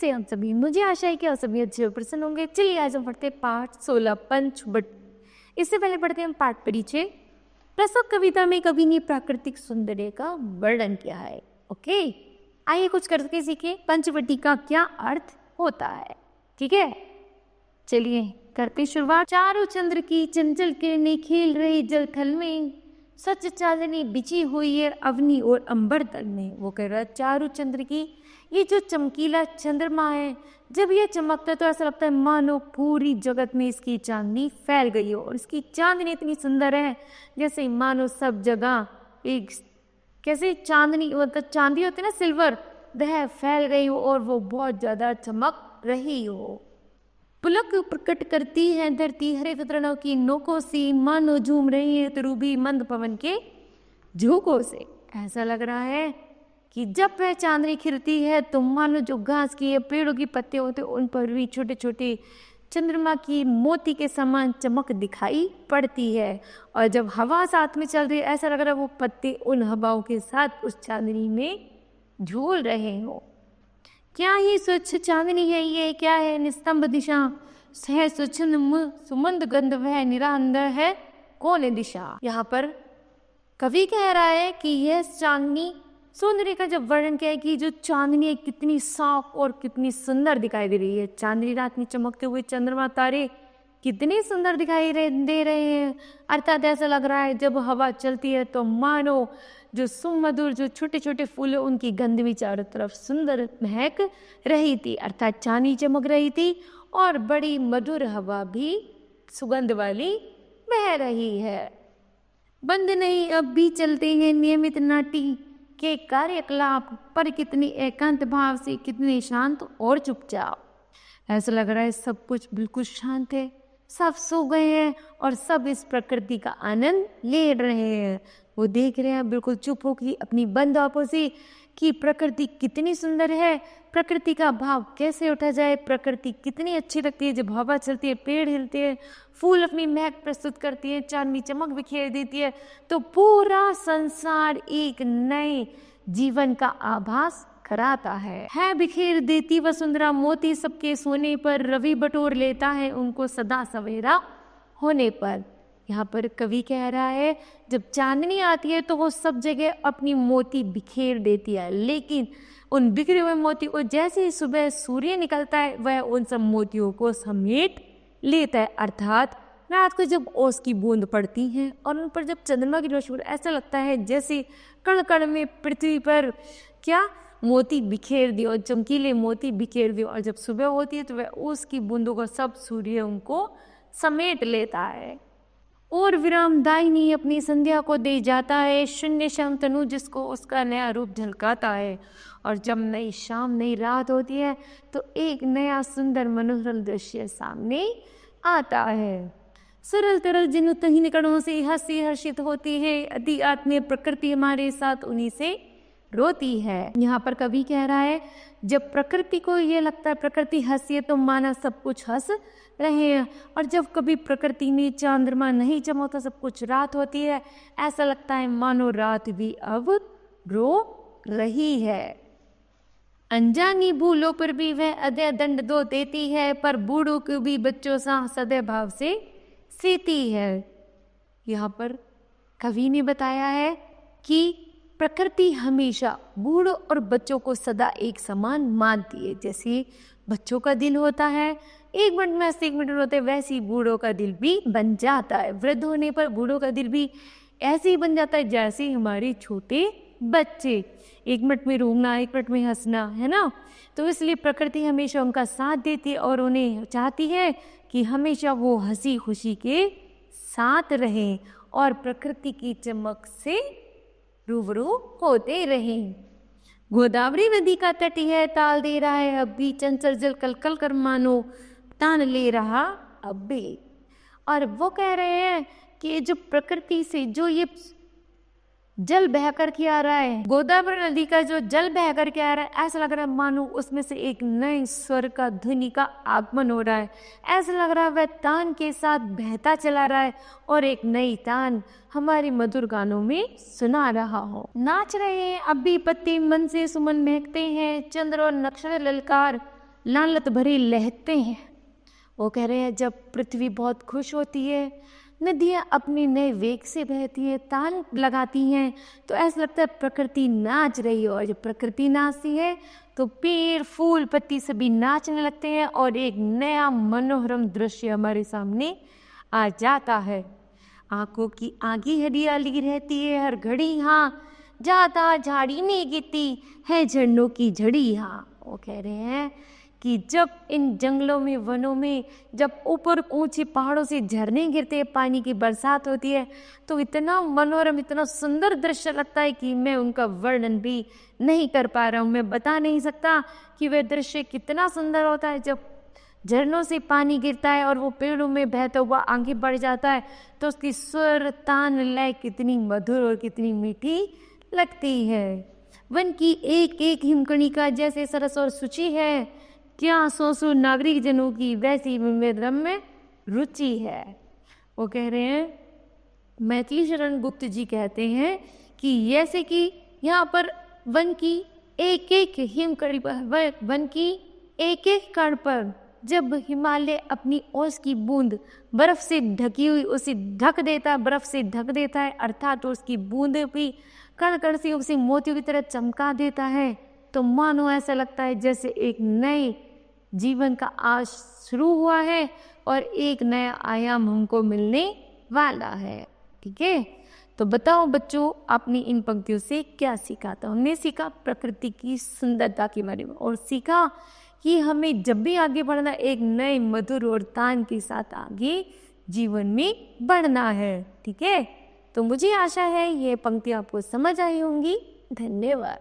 कैसे हैं आप सभी? मुझे आशा है कि आप सभी अच्छे और प्रसन्न होंगे। चलिए आज हम पढ़ते हैं पाठ 16 पंचवट। इससे पहले पढ़ते हैं हम पाठ परिचय। प्रस्तुत कविता में कवि ने प्राकृतिक सौंदर्य का वर्णन किया है। ओके, आइए कुछ करके सीखें पंचवटी का क्या अर्थ होता है। ठीक है, चलिए करते शुरुआत। चारों चंद्र की चंचल किरणें खेल रही जलथल में, सच चांदनी बिछी हुई है अवनी और अंबर तल में। वो कह रहा है चारों चंद्र की, ये जो चमकीला चंद्रमा है, जब ये चमकता है तो ऐसा लगता है मानो पूरी जगत में इसकी चांदनी फैल गई हो। और इसकी चांदनी इतनी सुंदर है जैसे मानो सब जगह एक कैसे चांदनी मतलब चांदी होती है ना, सिल्वर, वह फैल गई हो और वो बहुत ज्यादा चमक रही हो। पुलक प्रकट करती है धरती हरे तृणों की नोकों से, मानो झूम रही है तुरुभी मंद पवन के झोंकों से। ऐसा लग रहा है कि जब वह चांदनी खिलती है तो मानो जो घास की पेड़ों की पत्ते होते उन पर भी छोटे छोटे चंद्रमा की मोती के समान चमक दिखाई पड़ती है। और जब हवा साथ में चल रही है ऐसा लग रहा है वो पत्ते उन हवाओं के साथ उस चांदनी में झूल रहे हो। क्या ही स्वच्छ चांदनी है ये, क्या है निस्तंभ दिशा, सह स्वच्छंद सुमंद गंध वह निरांदर है कौन दिशा। यहाँ पर कवि कह रहा है कि यह चांदनी सौंदर्य का जब वर्णन किया है कि जो चांदनी है कितनी साफ और कितनी सुंदर दिखाई दे रही है। चांदनी रात में चमकते हुए चंद्रमा तारे कितने सुंदर दिखाई दे रहे हैं। अर्थात ऐसा लग रहा है जब हवा चलती है तो मानो जो सुमधुर जो छोटे छोटे फूल है उनकी गंध भी चारों तरफ सुंदर महक रही थी। अर्थात चांदनी चमक रही थी और बड़ी मधुर हवा भी सुगंध वाली बह रही है। बंद नहीं अब भी चलते हैं नियमित नाटी के कार्यकलाप, पर कितनी एकांत भाव से, कितने शांत और चुपचाप। ऐसा लग रहा है सब कुछ बिल्कुल शांत है, सब सो गए हैं और सब इस प्रकृति का आनंद ले रहे हैं। वो देख रहे हैं बिल्कुल चुप होकर अपनी बंद आंखों से कि प्रकृति कितनी सुंदर है, प्रकृति का भाव कैसे उठा जाए, प्रकृति कितनी अच्छी लगती है। जब हवा चलती है, पेड़ हिलते हैं, फूल अपनी महक प्रस्तुत करती है, चांदनी चमक बिखेर देती है, तो पूरा संसार एक नए जीवन का आभास कराता है बिखेर देती वसुंधरा मोती सबके सोने पर, रवि बटोर लेता है उनको सदा सवेरा होने पर। यहाँ पर कवि कह रहा है जब चांदनी आती है तो वो सब जगह अपनी मोती बिखेर देती है, लेकिन उन बिखरे हुए मोती को जैसे ही सुबह सूर्य निकलता है वह उन सब मोतियों को समेट लेता है। अर्थात रात को जब ओस की बूंद पड़ती है और उन पर जब चंद्रमा की रोशनी, ऐसा लगता है जैसे कण कण में पृथ्वी पर क्या मोती बिखेर दिए और चमकीले मोती बिखेर दिए। और जब सुबह होती है तो वह ओस की बूंदों को सब सूर्य उनको समेट लेता है और विरामदायिनी अपनी संध्या को दे जाता है। शून्य श्याम तनु जिसको उसका नया रूप झलकाता है। और जब नई शाम नई रात होती है तो एक नया सुंदर मनोहर दृश्य सामने आता है। सरल तरल जिन तहीन कणों से हंसी हर्षित होती है, अति आत्मीय प्रकृति हमारे साथ उन्हीं से रोती है। यहाँ पर कवि कह रहा है जब प्रकृति को ये लगता है प्रकृति हंसी है तो माना सब कुछ हंस रहे हैं, और जब कभी प्रकृति में चंद्रमा नहीं चमकता सब कुछ रात होती है, ऐसा लगता है मानो रात भी अब रो रही है। अनजानी भूलों पर भी वह अदय दंड दो देती है, पर बूढ़ों को भी बच्चों सा सदै भाव से सीती है। यहाँ पर कवि ने बताया है कि प्रकृति हमेशा बूढ़ों और बच्चों को सदा एक समान मानती है। जैसे बच्चों का दिल होता है एक मिनट में 1 मिनट होते, वैसे ही बूढ़ों का दिल भी बन जाता है। वृद्ध होने पर बूढ़ों का दिल भी ऐसे ही बन जाता है जैसे हमारे छोटे बच्चे, 1 मिनट में रोना 1 मिनट में हंसना, है ना। तो इसलिए प्रकृति हमेशा उनका साथ देती है और उन्हें चाहती है कि हमेशा वो हंसी खुशी के साथ रहें और प्रकृति की चमक से रूबरू होते रहें। गोदावरी नदी का तट है ताल दे रहा है अब भी, चंचल जल कल कल कर मानो तान ले रहा अब भी। और वो कह रहे हैं कि जो प्रकृति से जो ये जल बह कर के आ रहा है, गोदावरी नदी का जो जल बह कर के आ रहा है, ऐसा लग रहा है मानो उसमें से एक नए स्वर का ध्वनि का आगमन हो रहा है। ऐसा लग रहा है वह तान के साथ बहता चला रहा है और एक नई तान हमारे मधुर गानों में सुना रहा हो। नाच रहे हैं अब भी पत्ते मन से सुमन महकते हैं, चंद्र और नक्षत्र ललकार लालत भरे लहते हैं। वो कह रहे हैं जब पृथ्वी बहुत खुश होती है, नदियाँ अपने नए वेग से बहती हैं, ताल लगाती हैं, तो ऐसा लगता है प्रकृति नाच रही है। और जब प्रकृति नाचती है तो पेड़ फूल पत्ती सभी नाचने लगते हैं और एक नया मनोरम दृश्य हमारे सामने आ जाता है। आंखों की आगी हरियाली रहती है हर घड़ी, हाँ जाता झाड़ी नहीं गिरती है झरनों की झड़ी। हाँ, वो कह रहे हैं कि जब इन जंगलों में वनों में जब ऊपर ऊंचे पहाड़ों से झरने गिरते हैं, पानी की बरसात होती है, तो इतना मनोरम इतना सुंदर दृश्य लगता है कि मैं उनका वर्णन भी नहीं कर पा रहा हूँ। मैं बता नहीं सकता कि वह दृश्य कितना सुंदर होता है। जब झरनों से पानी गिरता है और वो पेड़ों में बहता हुआ आगे बढ़ जाता है तो उसकी स्वर तान लय कितनी मधुर और कितनी मीठी लगती है। वन की एक एक हिमकणिका जैसे सरस और शुचि है, क्या सौ नागरिक जनों की वैसी विवेदम में रुचि है। वो कह रहे हैं, मैथिली शरण गुप्त जी कहते हैं कि जैसे कि यहाँ पर वन की एक एक हिमकणी पर, वन की एक एक कण पर जब हिमालय अपनी ओस की बूंद बर्फ से ढकी हुई उसे ढक देता है, बर्फ से ढक देता है, अर्थात उसकी बूंद भी कण कण से उसे मोतियों की तरह चमका देता है, तो मानो ऐसा लगता है जैसे एक नए जीवन का आज शुरू हुआ है और एक नया आयाम हमको मिलने वाला है। ठीक है, तो बताओ बच्चों, आपने इन पंक्तियों से क्या सीखा? तो हमने सीखा प्रकृति की सुंदरता के बारे में और सीखा कि हमें जब भी आगे बढ़ना एक नए मधुर और तान के साथ आगे जीवन में बढ़ना है। ठीक है, तो मुझे आशा है ये पंक्ति आपको समझ आई होंगी। धन्यवाद।